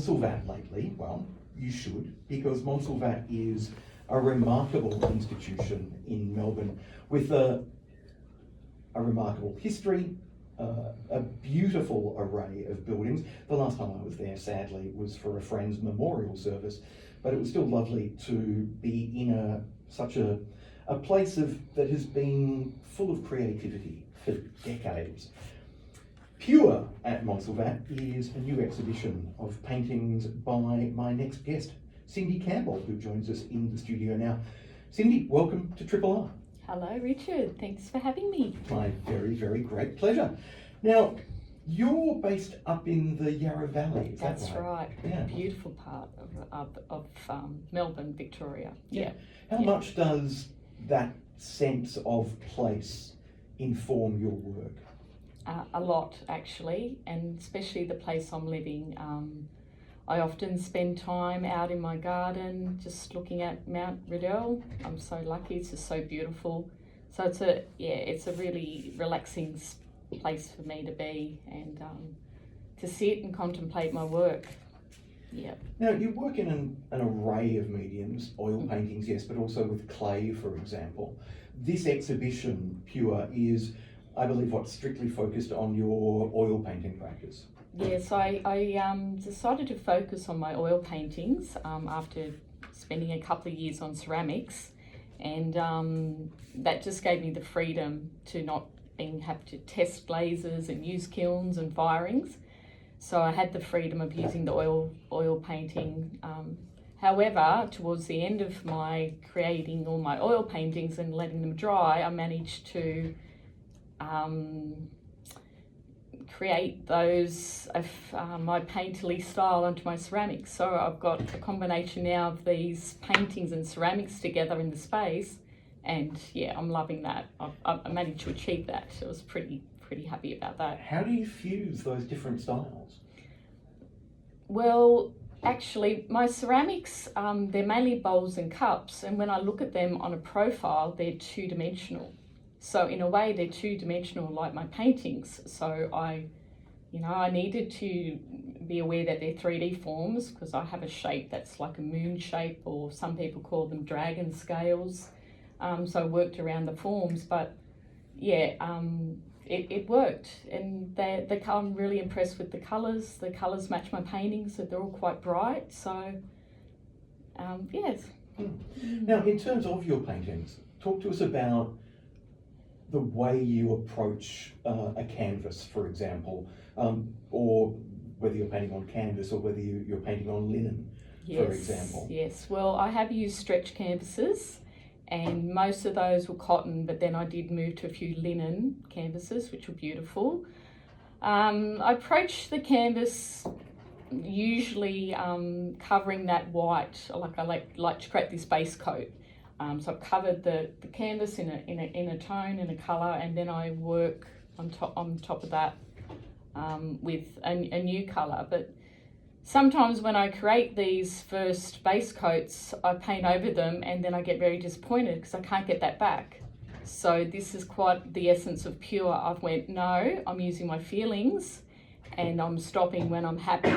Montsalvat lately. Well, you should, because Montsalvat is a remarkable institution in Melbourne with a remarkable history, a beautiful array of buildings. The last time I was there, sadly, was for a friend's memorial service, but it was still lovely to be in such a place that has been full of creativity for decades. Pure at Montsalvat is a new exhibition of paintings by my next guest, Cindy Campbell, who joins us in the studio now. Cindy, welcome to Triple R. Hello, Richard. Thanks for having me. My very, very great pleasure. Now, you're based up in the Yarra Valley, is That's that right. Yeah. Beautiful part of Melbourne, Victoria. Yeah. How much does that sense of place inform your work? A lot, actually, and especially the place I'm living. I often spend time out in my garden just looking at Mount Riddell. I'm so lucky, it's just so beautiful. So it's a really relaxing place for me to be and to sit and contemplate my work. Yeah. Now, you work in an array of mediums, oil paintings, yes, but also with clay, for example. This exhibition, Pure, is, I believe, strictly focused on your oil painting practice. Yes, I decided to focus on my oil paintings after spending a couple of years on ceramics, and that just gave me the freedom to not have to test glazes and use kilns and firings. So I had the freedom of using the oil painting. However, towards the end of my creating all my oil paintings and letting them dry, I managed to create those my painterly style onto my ceramics. So I've got a combination now of these paintings and ceramics together in the space, and yeah, I'm loving that. I managed to achieve that. I was pretty happy about that. How do you fuse those different styles? Well, actually, my ceramics, they're mainly bowls and cups, and when I look at them on a profile, they're two-dimensional. So in a way, they're two-dimensional like my paintings. So I needed to be aware that they're 3D forms because I have a shape that's like a moon shape, or some people call them dragon scales. So I worked around the forms, but yeah, it worked. And I'm really impressed with the colours. The colours match my paintings, so they're all quite bright. So, yes. Now, in terms of your paintings, talk to us about the way you approach a canvas, for example, or whether you're painting on canvas or whether you're painting on linen, for example. Yes, well, I have used stretch canvases, and most of those were cotton, but then I did move to a few linen canvases, which were beautiful. I approach the canvas usually covering that white, I like to create this base coat. So I've covered the canvas in a tone and a colour, and then I work on top of that with a new colour. But sometimes when I create these first base coats, I paint over them, and then I get very disappointed because I can't get that back. So this is quite the essence of Pure. I've went, no, I'm using my feelings, and I'm stopping when I'm happy.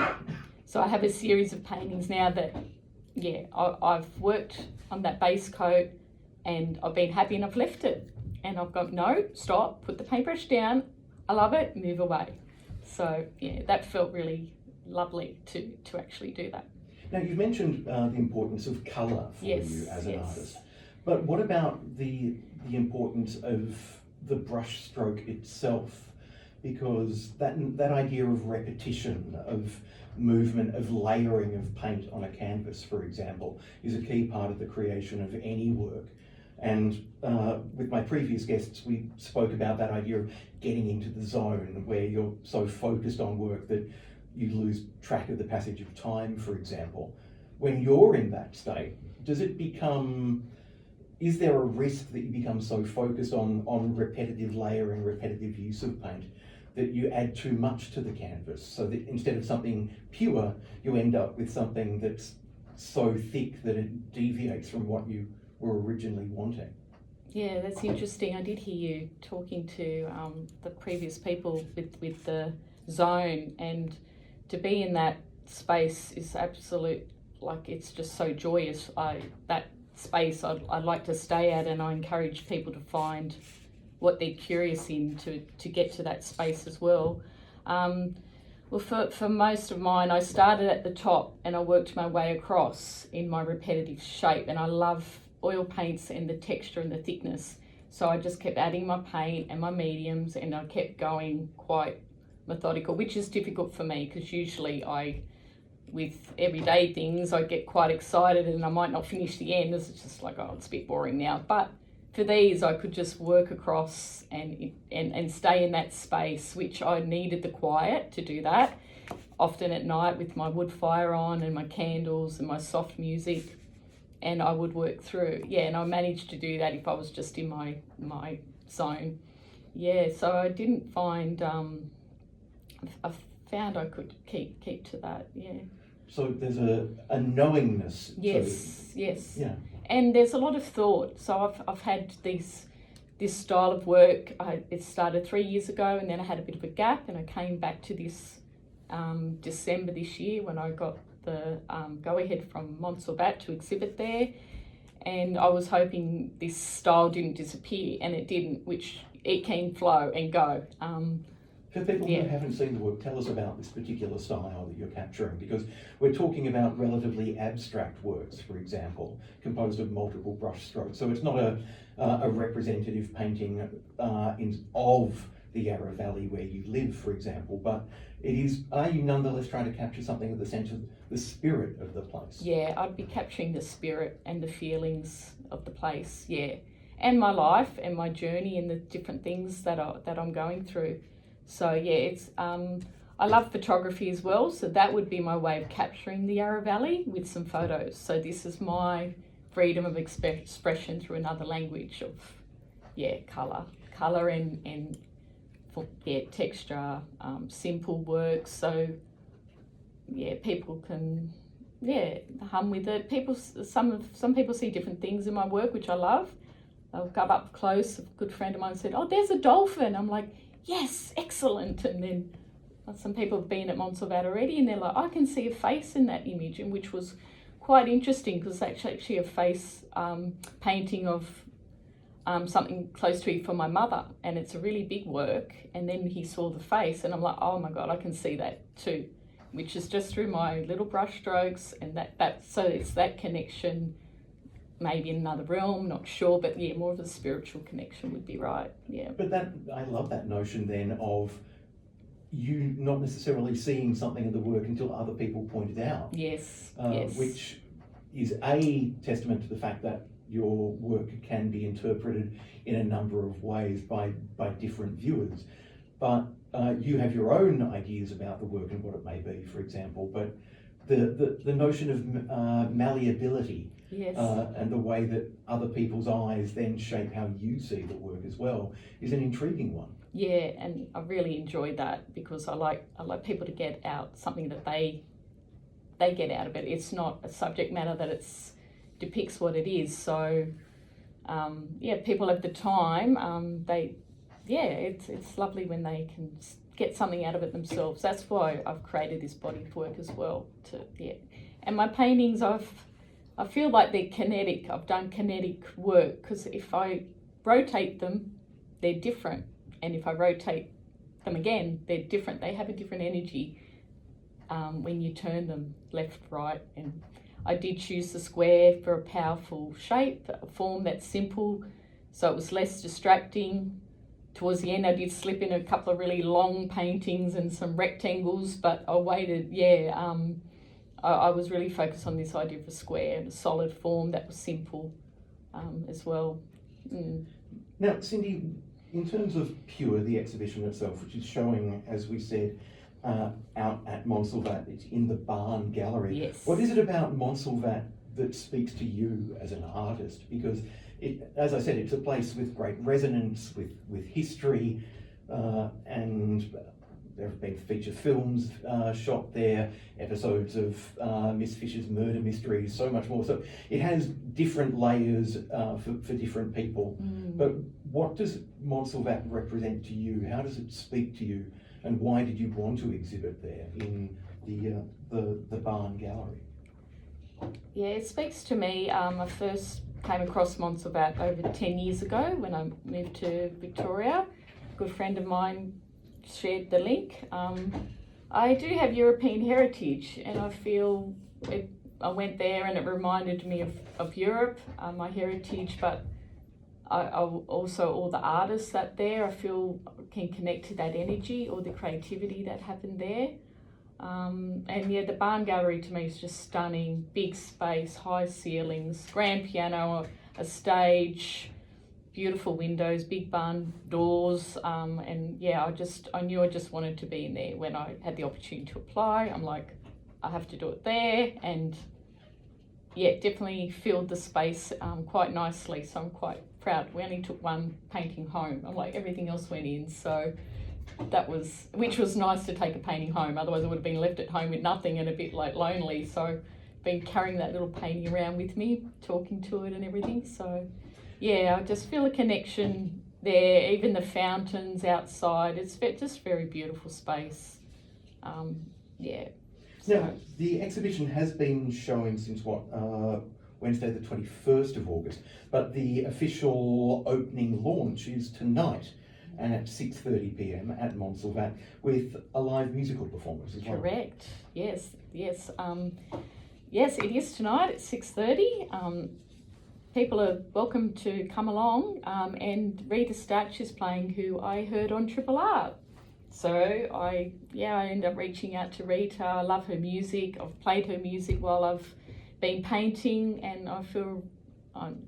So I have a series of paintings now that, yeah, I've worked on that base coat and I've been happy and I've left it. And I've gone, no, stop, put the paintbrush down, I love it, move away. So yeah, that felt really lovely to actually do that. Now, you've mentioned the importance of colour for you as an artist, but what about the importance of the brush stroke itself? Because that idea of repetition, of movement, of layering of paint on a canvas, for example, is a key part of the creation of any work. And with my previous guests, we spoke about that idea of getting into the zone where you're so focused on work that you lose track of the passage of time, for example. When you're in that state, is there a risk that you become so focused on repetitive layering, repetitive use of paint, that you add too much to the canvas, so that instead of something pure, you end up with something that's so thick that it deviates from what you were originally wanting? Yeah, that's interesting. I did hear you talking to the previous people with the zone, and to be in that space is absolute, like it's just so joyous. That space I'd like to stay at, and I encourage people to find what they're curious in to get to that space as well. Well, for most of mine, I started at the top and I worked my way across in my repetitive shape, and I love oil paints and the texture and the thickness. So I just kept adding my paint and my mediums, and I kept going quite methodical, which is difficult for me because usually with everyday things, I get quite excited and I might not finish the end. It's just like, oh, it's a bit boring now. But for these, I could just work across and stay in that space, which I needed the quiet to do that. Often at night with my wood fire on and my candles and my soft music, and I would work through. Yeah, and I managed to do that if I was just in my zone. Yeah, so I didn't find, I found I could keep to that, yeah. So there's a knowingness. Yes, yes. Yeah. And there's a lot of thought. So I've had this style of work. It started 3 years ago, and then I had a bit of a gap, and I came back to this December this year when I got the go-ahead from Montsalvat to exhibit there. And I was hoping this style didn't disappear, and it didn't, which it can flow and go. For people who haven't seen the work, tell us about this particular style that you're capturing, because we're talking about relatively abstract works, for example, composed of multiple brush strokes. So it's not a representative painting of the Yarra Valley where you live, for example, but it is, are you nonetheless trying to capture something of the sense of the spirit of the place? Yeah, I'd be capturing the spirit and the feelings of the place, yeah. And my life and my journey and the different things that I'm going through. So yeah, it's I love photography as well, so that would be my way of capturing the Yarra Valley with some photos. So this is my freedom of expression through another language of colour and texture, simple work. So yeah, people can hum with it. Some people see different things in my work, which I love. I'll go up close. A good friend of mine said, "Oh, there's a dolphin." I'm like, yes, excellent. And then some people have been at Montsalvat already, and they're like, I can see a face in that image, and which was quite interesting because it's actually a face painting of something close to me for my mother, and it's a really big work. And then he saw the face, and I'm like, oh my God, I can see that too, which is just through my little brush strokes, and so it's that connection. Maybe in another realm, not sure, but yeah, more of a spiritual connection would be right, yeah. But I love that notion then of you not necessarily seeing something in the work until other people point it out. Yes, which is a testament to the fact that your work can be interpreted in a number of ways by different viewers. But you have your own ideas about the work and what it may be, for example, but the notion of malleability, yes. And the way that other people's eyes then shape how you see the work as well is an intriguing one. Yeah, and I really enjoyed that because I like people to get out something that they get out of it. It's not a subject matter that depicts what it is. So people have the time. It's lovely when they can get something out of it themselves. That's why I've created this body of work as well. And my paintings, I feel like they're kinetic. I've done kinetic work because if I rotate them, they're different. And if I rotate them again, they're different. They have a different energy when you turn them left, right. And I did choose the square for a powerful shape, a form that's simple, so it was less distracting. Towards the end, I did slip in a couple of really long paintings and some rectangles, but I waited, I was really focused on this idea of a square and a solid form that was simple as well. Mm. Now, Cindy, in terms of Pure, the exhibition itself, which is showing, as we said, out at Montsalvat, it's in the Barn Gallery. Yes. What is it about Montsalvat that speaks to you as an artist? Because, as I said, it's a place with great resonance, with history, and there have been feature films shot there, episodes of Miss Fisher's murder mysteries, so much more. So it has different layers for different people. Mm. But what does Montsalvat represent to you? How does it speak to you? And why did you want to exhibit there in the Barn Gallery? Yeah, it speaks to me. I first came across Montsalvat over 10 years ago when I moved to Victoria. A good friend of mine shared the link. I do have European heritage, and I feel I went there and it reminded me of Europe, my heritage, but I also all the artists that there I feel can connect to that energy or the creativity that happened there. And yeah, the Barn Gallery to me is just stunning. Big space, high ceilings, grand piano, a stage, beautiful windows, big barn doors. And yeah, I knew I just wanted to be in there. When I had the opportunity to apply, I'm like, I have to do it there. And yeah, definitely filled the space quite nicely. So I'm quite proud. We only took one painting home. I'm like, everything else went in. So which was nice to take a painting home, otherwise I would have been left at home with nothing and a bit like lonely. So been carrying that little painting around with me, talking to it and everything. So yeah, I just feel a connection there. Even the fountains outside, it's just very beautiful space. Yeah. Now, the exhibition has been showing since Wednesday the 21st of August, but the official opening launch is tonight at 6:30 p.m. at Montsalvat with a live musical performance as well. Correct. Yes. Yes, it is tonight at 6:30. People are welcome to come along, and Rita Statch is playing, who I heard on Triple R. So I ended up reaching out to Rita. I love her music. I've played her music while I've been painting, and I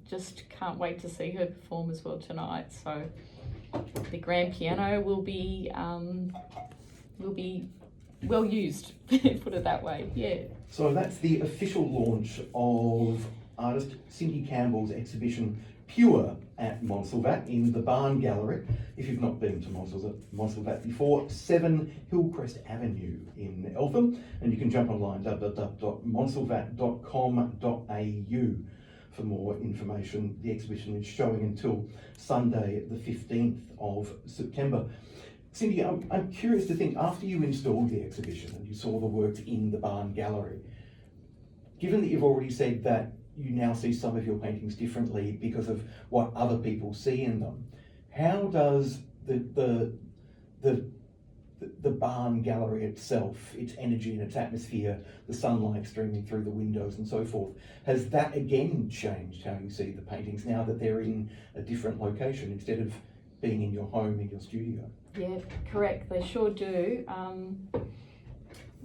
just can't wait to see her perform as well tonight. So the grand piano will be well used, put it that way. Yeah. So that's the official launch of artist Cindy Campbell's exhibition Pure at Montsalvat in the Barn Gallery. If you've not been to Montsalvat before, 7 Hillcrest Avenue in Eltham, and you can jump online www.montsalvat.com.au for more information. The exhibition is showing until Sunday the 15th of September. Cindy, I'm curious to think, after you installed the exhibition and you saw the works in the Barn Gallery, given that you've already said that you now see some of your paintings differently because of what other people see in them, how does the Barn Gallery itself, its energy and its atmosphere, the sunlight streaming through the windows and so forth, has that again changed how you see the paintings now that they're in a different location instead of being in your home, in your studio? Yeah, correct. They sure do.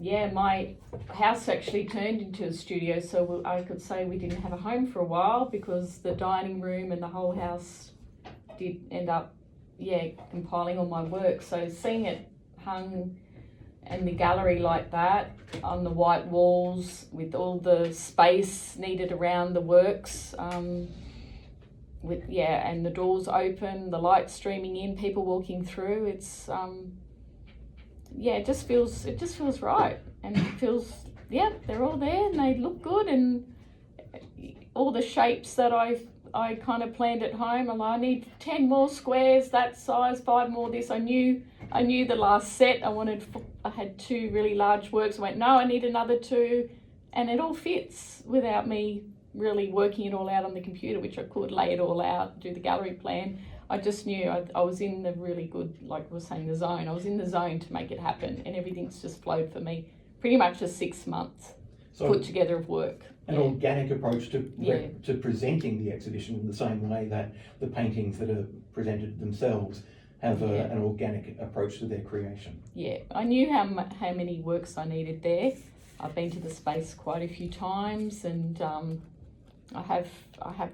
Yeah, my house actually turned into a studio, so I could say we didn't have a home for a while because the dining room and the whole house did end up, compiling all my work. So seeing it hung in the gallery like that, on the white walls, with all the space needed around the works, and the doors open, the light streaming in, people walking through, it's it just feels right, and it feels, they're all there and they look good, and all the shapes that I kind of planned at home. I'm like, I need 10 more squares that size, 5 more this. I knew the last set I had 2 really large works. I went, no, I need another 2, and it all fits without me really working it all out on the computer, which I could lay it all out, do the gallery plan. I just knew I was in the really good, like I was saying, the zone. I was in the zone to make it happen, and everything's just flowed for me. Pretty much a 6 months put together of work. An organic approach to presenting the exhibition in the same way that the paintings that are presented themselves have an organic approach to their creation. Yeah, I knew how many works I needed there. I've been to the space quite a few times, and I have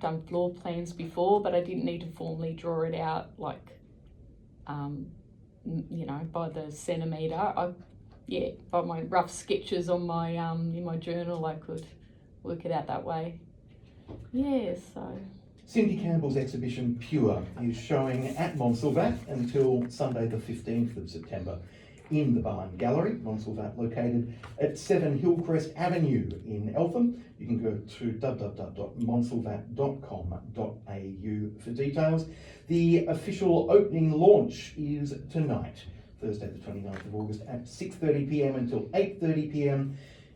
done floor plans before, but I didn't need to formally draw it out like, by the centimetre. By my rough sketches on my in my journal, I could work it out that way. So. Cindy Campbell's exhibition Pure is showing at Montsalvat until Sunday the 15th of September in the Barn Gallery, Montsalvat, located at 7 Hillcrest Avenue in Eltham. You can go to www.montsalvat.com.au for details. The official opening launch is tonight, the Thursday the 29th of August at 6:30pm until 8:30pm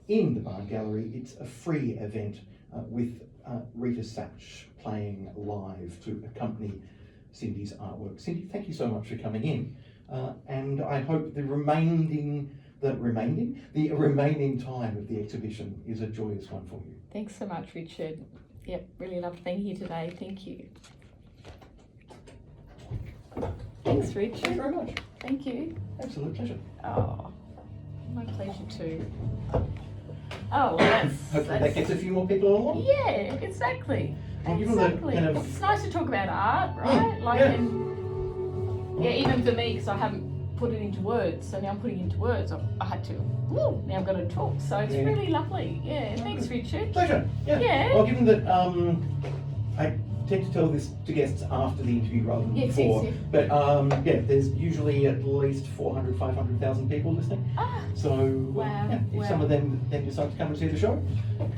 in the Barn Gallery. It's a free event with Rita Satch playing live to accompany Cindy's artwork. Cindy, thank you so much for coming in, and I hope the remaining time of the exhibition is a joyous one for you. Thanks so much, Richard. Yep, really loved being here today. Thank you. Thanks, Richard. Thank you very much. Thank you. Absolute pleasure. Oh, my pleasure too. Oh, well, Hopefully that gets a few more people along. Yeah, exactly. Well, given the Exactly. kind of- It's nice to talk about art, right? Like, yeah. and even for me, because I haven't put it into words, so now I'm putting it into words. I had to. Woo, now I've got to talk, so it's Yeah. really lovely. Yeah, thanks, Richard. Pleasure. Yeah. Yeah. Well, given that I tend to tell this to guests after the interview rather than Yes, before, yes, but yeah, there's usually at least 400, 500,000 people listening. Ah, So Wow, yeah, if wow. some of them then decide to come and see the show,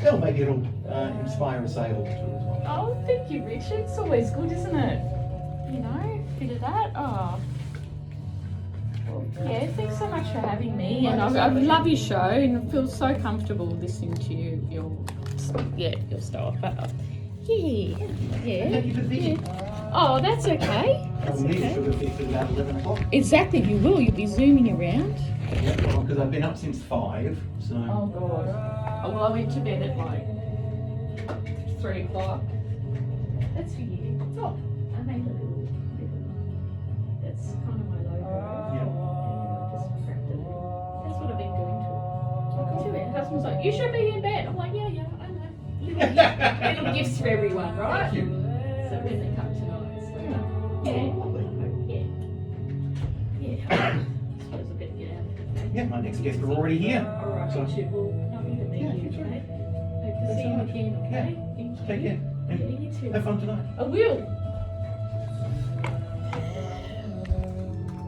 well, maybe it'll inspire a sale or two as well. oh, thank you, Richard. It's always good, isn't it? You know, bit of that. Oh. Well, yeah, thanks so much for having me, and I love your show, and I feel so comfortable listening to your stuff. But yeah. Thank you for the visit. Oh, that's okay. I'll need to sort of fix it about 11 o'clock. Exactly, you will. You'll be zooming around. Yeah, because I've been up since 5, so. Oh God. Oh, well, I went to bed at like 3 o'clock. That's for you. Oh, I made a little. That's kind of my logo. Yeah. And I just cracked it. That's what I've been doing to it. Husband's like, you should be in bed. I'm like, yeah, I know. Little gifts for everyone, right? Thank you. So when they come tonight, so yeah. Lovely. Yeah. I suppose I better get out of it. Yeah, my next guests are already here. All right, So- Richard. Well, lovely to meet Yeah, you, you too. okay? Hope to Thanks see so you much. again, okay? Thank you. Take care. Yeah, And you too. have fun tonight. I will.